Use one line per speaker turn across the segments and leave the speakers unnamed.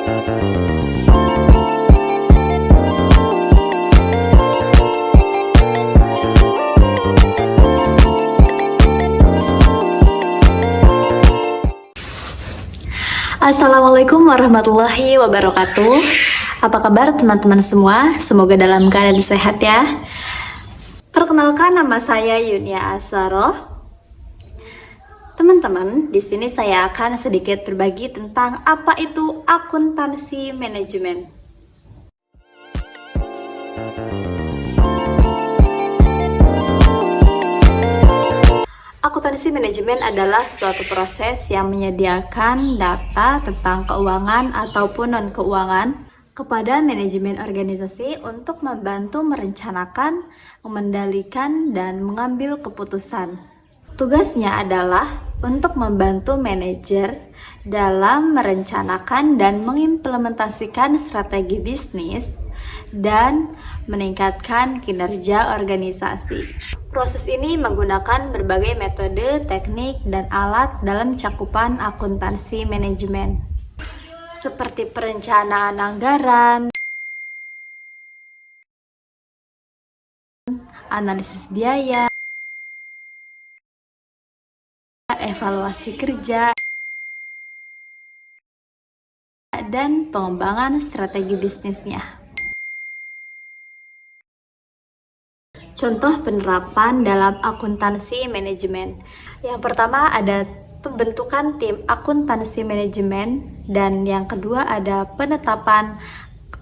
Assalamualaikum warahmatullahi wabarakatuh. Apa kabar teman-teman semua? Semoga dalam keadaan sehat ya. Perkenalkan, nama saya Yunia Aswaroh. Teman-teman, di sini saya akan sedikit berbagi tentang apa itu akuntansi manajemen. Akuntansi manajemen adalah suatu proses yang menyediakan data tentang keuangan ataupun non-keuangan kepada manajemen organisasi untuk membantu merencanakan, mengendalikan, dan mengambil keputusan. Tugasnya adalah untuk membantu manajer dalam merencanakan dan mengimplementasikan strategi bisnis dan meningkatkan kinerja organisasi. Proses ini menggunakan berbagai metode, teknik, dan alat dalam cakupan akuntansi manajemen, seperti perencanaan anggaran, analisis biaya, evaluasi kerja, dan pengembangan strategi bisnisnya. Contoh penerapan dalam akuntansi manajemen. Yang pertama ada pembentukan tim akuntansi manajemen, dan yang kedua ada penetapan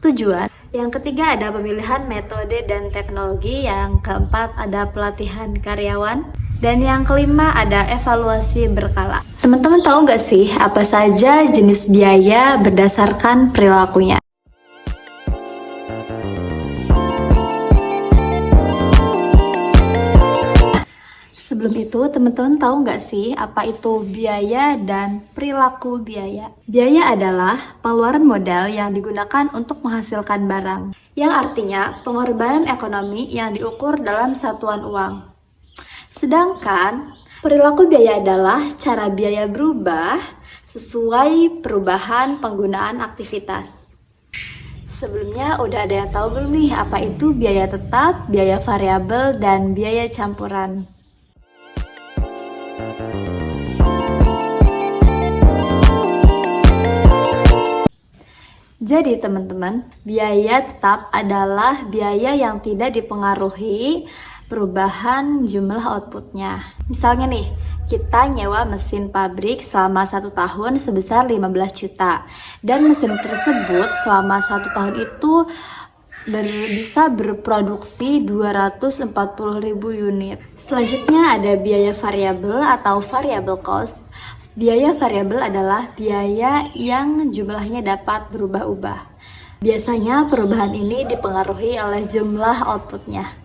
tujuan. Yang ketiga ada pemilihan metode dan teknologi. Yang keempat ada pelatihan karyawan. Dan yang kelima ada evaluasi berkala. Teman-teman tahu nggak sih apa saja jenis biaya berdasarkan perilakunya? Sebelum itu, teman-teman tahu nggak sih apa itu biaya dan perilaku biaya? Biaya adalah pengeluaran modal yang digunakan untuk menghasilkan barang, yang artinya pengorbanan ekonomi yang diukur dalam satuan uang. Sedangkan perilaku biaya adalah cara biaya berubah sesuai perubahan penggunaan aktivitas. Sebelumnya udah ada yang tahu belum nih apa itu biaya tetap, biaya variabel, dan biaya campuran? Jadi teman-teman, biaya tetap adalah biaya yang tidak dipengaruhi perubahan jumlah outputnya. Misalnya nih, kita nyewa mesin pabrik selama 1 tahun sebesar 15 juta. Dan mesin tersebut selama 1 tahun itu bisa berproduksi 240.000 unit. Selanjutnya ada biaya variabel atau variable cost. Biaya variabel adalah biaya yang jumlahnya dapat berubah-ubah. Biasanya perubahan ini dipengaruhi oleh jumlah outputnya.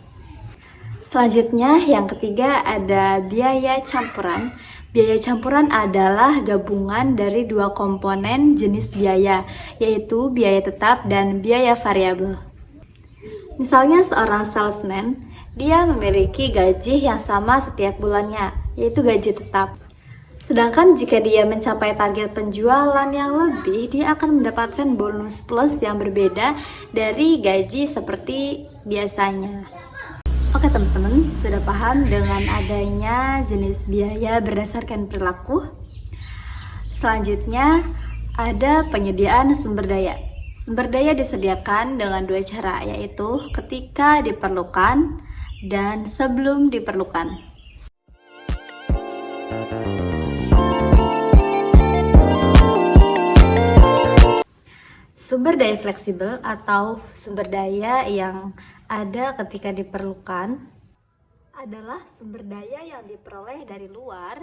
Selanjutnya yang ketiga ada biaya campuran. Biaya campuran adalah gabungan dari dua komponen jenis biaya, yaitu biaya tetap dan biaya variabel. Misalnya seorang salesman, dia memiliki gaji yang sama setiap bulannya, yaitu gaji tetap. Sedangkan jika dia mencapai target penjualan yang lebih, dia akan mendapatkan bonus plus yang berbeda dari gaji seperti biasanya. Oke teman-teman, sudah paham dengan adanya jenis biaya berdasarkan perilaku? Selanjutnya, ada penyediaan sumber daya. Sumber daya disediakan dengan dua cara, yaitu ketika diperlukan dan sebelum diperlukan. Sumber daya fleksibel atau sumber daya yang ada ketika diperlukan adalah sumber daya yang diperoleh dari luar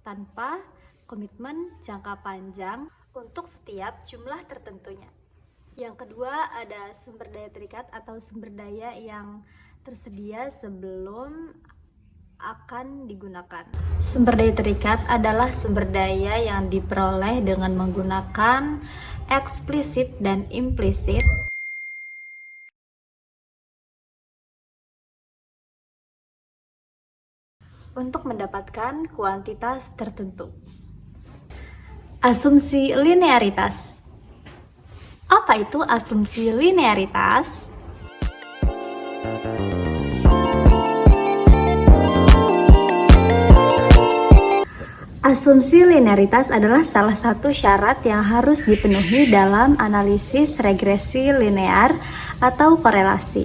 tanpa komitmen jangka panjang untuk setiap jumlah tertentunya. Yang kedua ada sumber daya terikat atau sumber daya yang tersedia sebelum akan digunakan. Sumber daya terikat adalah sumber daya yang diperoleh dengan menggunakan eksplisit dan implisit untuk mendapatkan kuantitas tertentu. Asumsi linearitas. Apa itu asumsi linearitas? Asumsi linearitas adalah salah satu syarat yang harus dipenuhi dalam analisis regresi linear atau korelasi.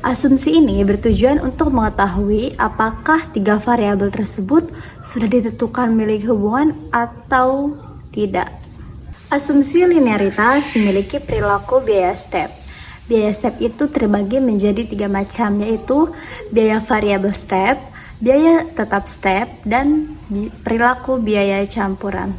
Asumsi ini bertujuan untuk mengetahui apakah tiga variabel tersebut sudah ditentukan milik hubungan atau tidak. Asumsi linearitas memiliki perilaku biaya step. Biaya step itu terbagi menjadi 3 macam, yaitu biaya variabel step, biaya tetap step, dan perilaku biaya campuran.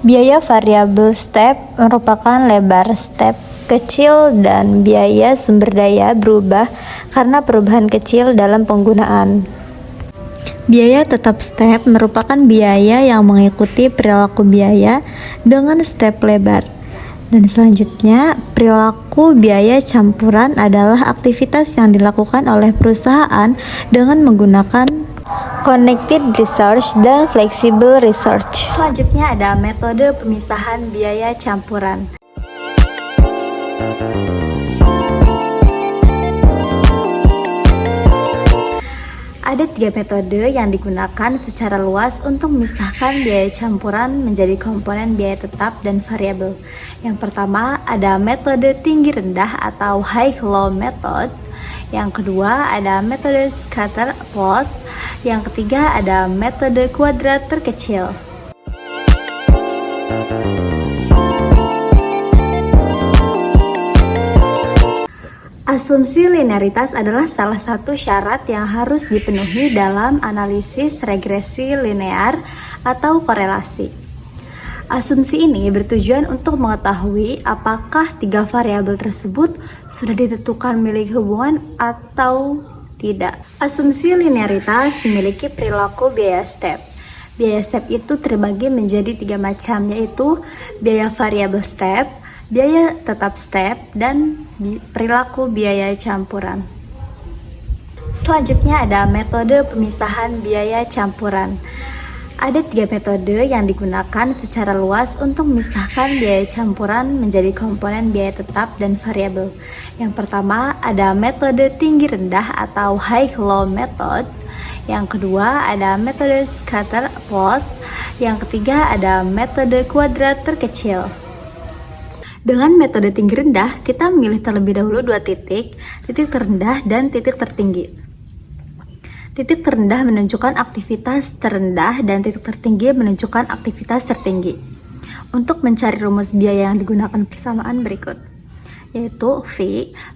Biaya variabel step merupakan lebar step kecil dan biaya sumber daya berubah karena perubahan kecil dalam penggunaan. Biaya tetap step merupakan biaya yang mengikuti perilaku biaya dengan step lebar. Dan selanjutnya, perilaku biaya campuran adalah aktivitas yang dilakukan oleh perusahaan dengan menggunakan connected research dan flexible research. Selanjutnya ada metode pemisahan biaya campuran. Ada 3 metode yang digunakan secara luas untuk memisahkan biaya campuran menjadi komponen biaya tetap dan variabel. Yang pertama ada metode tinggi rendah atau high-low method. Yang kedua ada metode scatter plot. Yang ketiga ada metode kuadrat terkecil. Asumsi linearitas adalah salah satu syarat yang harus dipenuhi dalam analisis regresi linear atau korelasi. Asumsi ini bertujuan untuk mengetahui apakah tiga variabel tersebut sudah ditentukan milik hubungan atau tidak. Asumsi linearitas memiliki perilaku biaya step. Biaya step itu terbagi menjadi 3 macam, yaitu biaya variabel step, biaya tetap step, dan perilaku biaya campuran. Selanjutnya ada metode pemisahan biaya campuran. Ada 3 metode yang digunakan secara luas untuk memisahkan biaya campuran menjadi komponen biaya tetap dan variabel. Yang pertama ada metode tinggi rendah atau high-low method. Yang kedua ada metode scatter plot. Yang ketiga ada metode kuadrat terkecil. Dengan metode tinggi rendah, kita memilih terlebih dahulu 2 titik terendah dan titik tertinggi. Titik terendah menunjukkan aktivitas terendah dan titik tertinggi menunjukkan aktivitas tertinggi. Untuk mencari rumus biaya yang digunakan persamaan berikut, yaitu V,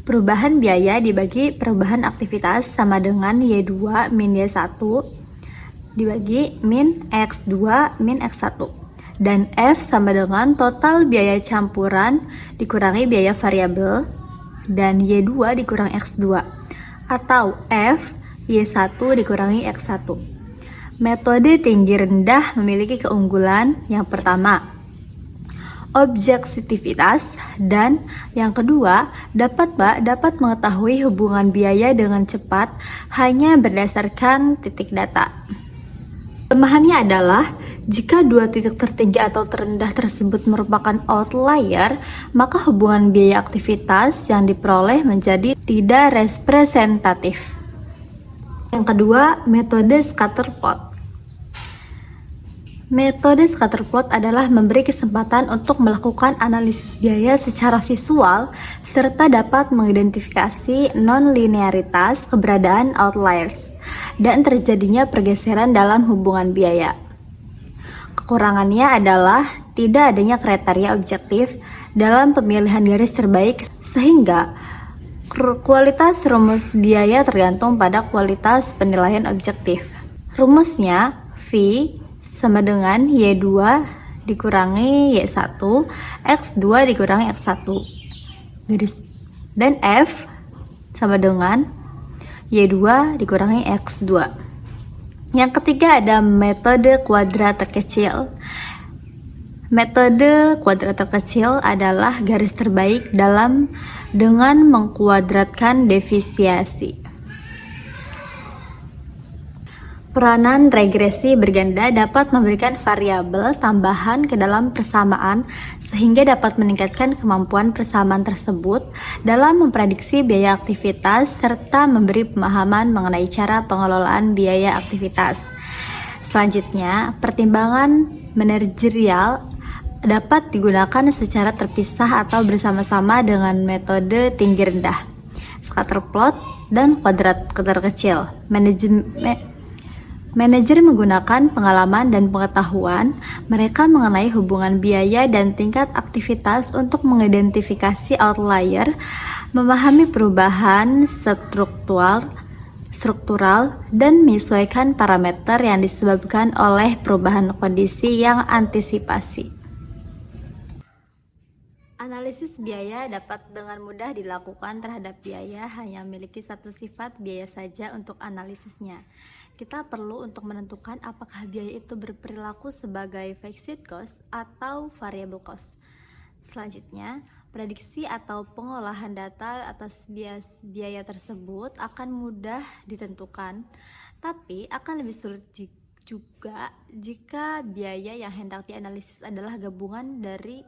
perubahan biaya dibagi perubahan aktivitas sama dengan Y2 min Y1 dibagi min X2 min X1. Dan F sama dengan total biaya campuran dikurangi biaya variabel dan Y2 dikurang X2 atau F Y1 dikurangi X1. Metode tinggi rendah memiliki keunggulan yang pertama, objektivitas, dan yang kedua, dapat mengetahui hubungan biaya dengan cepat hanya berdasarkan titik data. Kelemahannya adalah jika 2 titik tertinggi atau terendah tersebut merupakan outlier, maka hubungan biaya aktivitas yang diperoleh menjadi tidak representatif. Yang kedua, metode scatter plot. Metode scatter plot adalah memberi kesempatan untuk melakukan analisis biaya secara visual serta dapat mengidentifikasi non-linearitas keberadaan outliers dan terjadinya pergeseran dalam hubungan biaya. Kekurangannya adalah tidak adanya kriteria objektif dalam pemilihan garis terbaik sehingga kualitas rumus biaya tergantung pada kualitas penilaian objektif. Rumusnya V sama dengan Y2 dikurangi Y1 X2 dikurangi X1 dan F sama dengan Y2 dikurangi X2. Yang ketiga ada metode kuadrat terkecil. Metode kuadrat terkecil adalah garis terbaik dengan mengkuadratkan defisiensi. Peranan regresi berganda dapat memberikan variabel tambahan ke dalam persamaan sehingga dapat meningkatkan kemampuan persamaan tersebut dalam memprediksi biaya aktivitas serta memberi pemahaman mengenai cara pengelolaan biaya aktivitas. Selanjutnya, pertimbangan manajerial dapat digunakan secara terpisah atau bersama-sama dengan metode tinggi rendah, scatterplot, dan kuadrat kecil. Manajer menggunakan pengalaman dan pengetahuan mereka mengenai hubungan biaya dan tingkat aktivitas untuk mengidentifikasi outlier, memahami perubahan struktural, dan menyesuaikan parameter yang disebabkan oleh perubahan kondisi yang antisipasi. Analisis biaya dapat dengan mudah dilakukan terhadap biaya hanya memiliki satu sifat biaya saja untuk analisisnya. Kita perlu untuk menentukan apakah biaya itu berperilaku sebagai fixed cost atau variable cost. Selanjutnya, prediksi atau pengolahan data atas biaya tersebut akan mudah ditentukan, tapi akan lebih sulit juga jika biaya yang hendak dianalisis adalah gabungan dari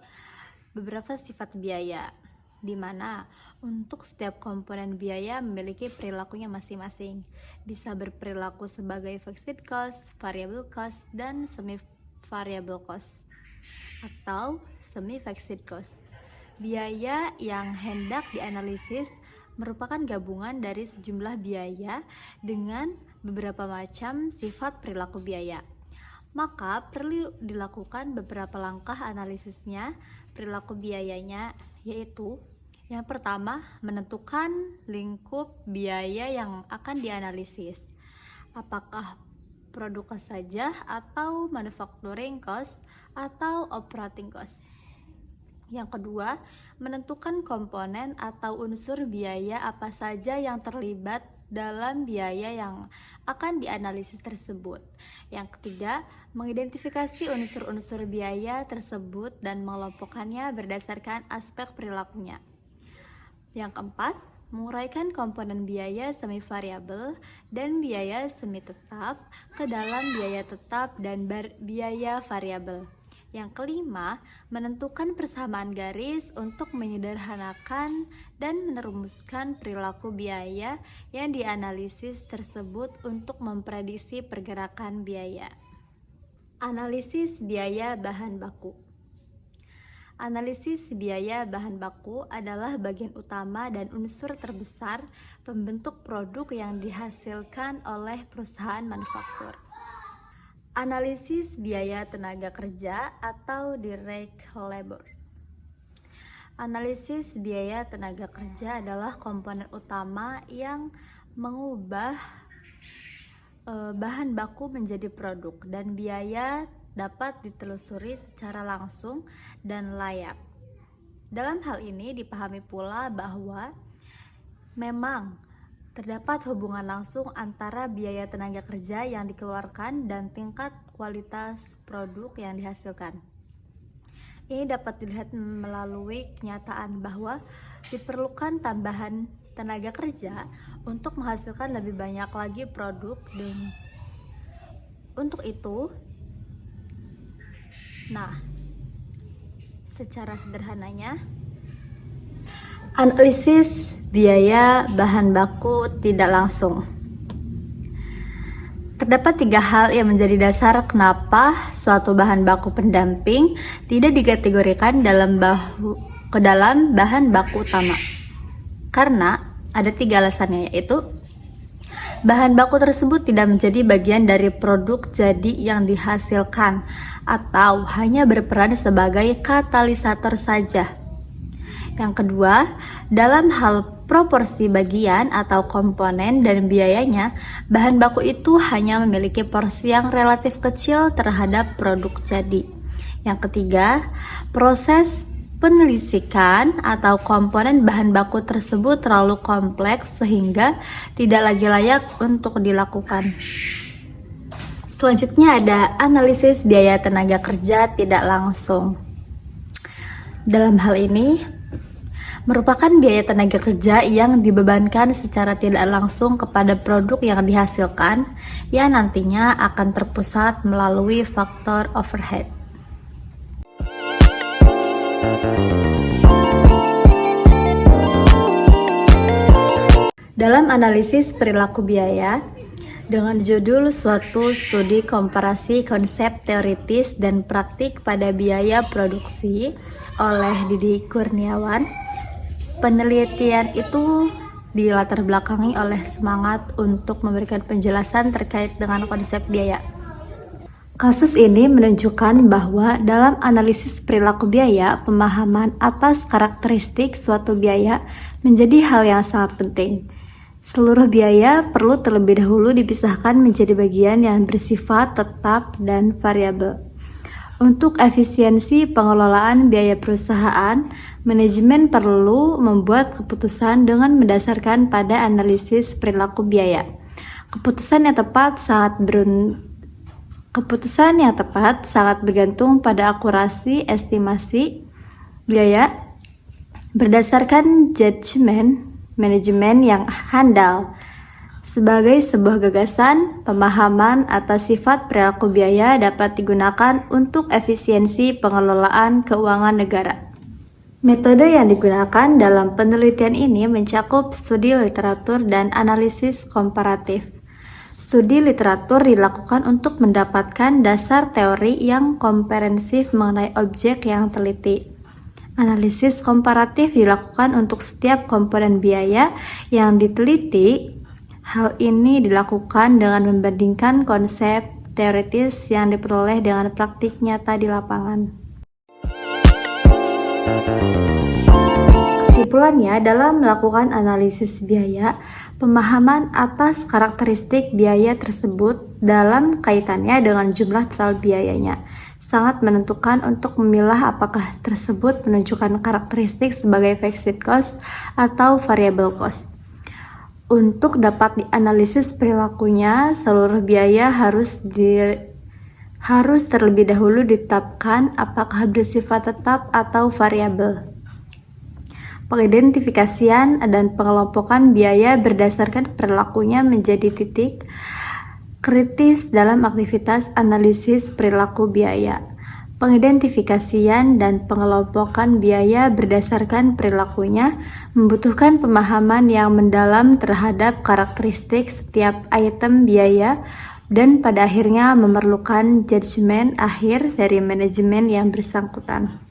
beberapa sifat biaya, di mana untuk setiap komponen biaya memiliki perilakunya masing-masing. Bisa berperilaku sebagai fixed cost, variable cost, dan semi-variable cost atau semi-fixed cost. Biaya yang hendak dianalisis merupakan gabungan dari sejumlah biaya dengan beberapa macam sifat perilaku biaya. Maka perlu dilakukan beberapa langkah analisisnya perilaku biayanya, yaitu yang pertama, menentukan lingkup biaya yang akan dianalisis. Apakah produk cost saja atau manufacturing cost atau operating cost. Yang kedua, menentukan komponen atau unsur biaya apa saja yang terlibat dalam biaya yang akan dianalisis tersebut. Yang ketiga, mengidentifikasi unsur-unsur biaya tersebut dan mengelompokkannya berdasarkan aspek perilakunya. Yang keempat, menguraikan komponen biaya semi variabel dan biaya semi tetap ke dalam biaya tetap dan biaya variabel. Yang kelima, menentukan persamaan garis untuk menyederhanakan dan merumuskan perilaku biaya yang dianalisis tersebut untuk memprediksi pergerakan biaya. Analisis biaya bahan baku. Analisis biaya bahan baku adalah bagian utama dan unsur terbesar pembentuk produk yang dihasilkan oleh perusahaan manufaktur. Analisis biaya tenaga kerja atau direct labor. Analisis biaya tenaga kerja adalah komponen utama yang mengubah bahan baku menjadi produk, dan biaya dapat ditelusuri secara langsung dan layak. Dalam hal ini dipahami pula bahwa memang terdapat hubungan langsung antara biaya tenaga kerja yang dikeluarkan dan tingkat kualitas produk yang dihasilkan. Ini dapat dilihat melalui kenyataan bahwa diperlukan tambahan tenaga kerja untuk menghasilkan lebih banyak lagi produk, dan untuk itu, secara sederhananya, analisis biaya bahan baku tidak langsung. Terdapat 3 hal yang menjadi dasar kenapa suatu bahan baku pendamping tidak dikategorikan ke dalam bahan baku utama. Karena ada 3 alasannya, yaitu bahan baku tersebut tidak menjadi bagian dari produk jadi yang dihasilkan atau hanya berperan sebagai katalisator saja. Yang kedua, dalam hal proporsi bagian atau komponen dan biayanya, bahan baku itu hanya memiliki porsi yang relatif kecil terhadap produk jadi. Yang ketiga, proses penelisikan atau komponen bahan baku tersebut terlalu kompleks sehingga tidak lagi layak untuk dilakukan. Selanjutnya ada analisis biaya tenaga kerja tidak langsung. Dalam hal ini, merupakan biaya tenaga kerja yang dibebankan secara tidak langsung kepada produk yang dihasilkan, yang nantinya akan terpusat melalui faktor overhead. Dalam analisis perilaku biaya, dengan judul suatu studi komparasi konsep teoritis dan praktik pada biaya produksi oleh Didi Kurniawan, penelitian itu dilatar belakangi oleh semangat untuk memberikan penjelasan terkait dengan konsep biaya. Kasus ini menunjukkan bahwa dalam analisis perilaku biaya, pemahaman atas karakteristik suatu biaya menjadi hal yang sangat penting. Seluruh biaya perlu terlebih dahulu dipisahkan menjadi bagian yang bersifat tetap dan variabel. Untuk efisiensi pengelolaan biaya perusahaan, manajemen perlu membuat keputusan dengan mendasarkan pada analisis perilaku biaya. Keputusan yang tepat sangat bergantung pada akurasi estimasi biaya berdasarkan judgement manajemen yang handal. Sebagai sebuah gagasan, pemahaman atas sifat perilaku biaya dapat digunakan untuk efisiensi pengelolaan keuangan negara. Metode yang digunakan dalam penelitian ini mencakup studi literatur dan analisis komparatif. Studi literatur dilakukan untuk mendapatkan dasar teori yang komprehensif mengenai objek yang teliti. Analisis komparatif dilakukan untuk setiap komponen biaya yang diteliti. Hal ini dilakukan dengan membandingkan konsep teoritis yang diperoleh dengan praktik nyata di lapangan. Kesimpulannya, dalam melakukan analisis biaya, pemahaman atas karakteristik biaya tersebut dalam kaitannya dengan jumlah total biayanya sangat menentukan untuk memilah apakah tersebut menunjukkan karakteristik sebagai fixed cost atau variable cost. Untuk dapat dianalisis perilakunya, seluruh biaya harus terlebih dahulu ditetapkan apakah bersifat tetap atau variabel. Pengidentifikasian dan pengelompokan biaya berdasarkan perilakunya menjadi titik kritis dalam aktivitas analisis perilaku biaya. Pengidentifikasian dan pengelompokan biaya berdasarkan perilakunya membutuhkan pemahaman yang mendalam terhadap karakteristik setiap item biaya dan pada akhirnya memerlukan judgement akhir dari manajemen yang bersangkutan.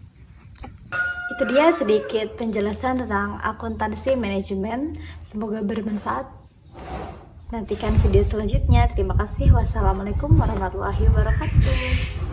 Itu dia sedikit penjelasan tentang akuntansi manajemen. Semoga bermanfaat. Nantikan video selanjutnya. Terima kasih. Wassalamualaikum warahmatullahi wabarakatuh.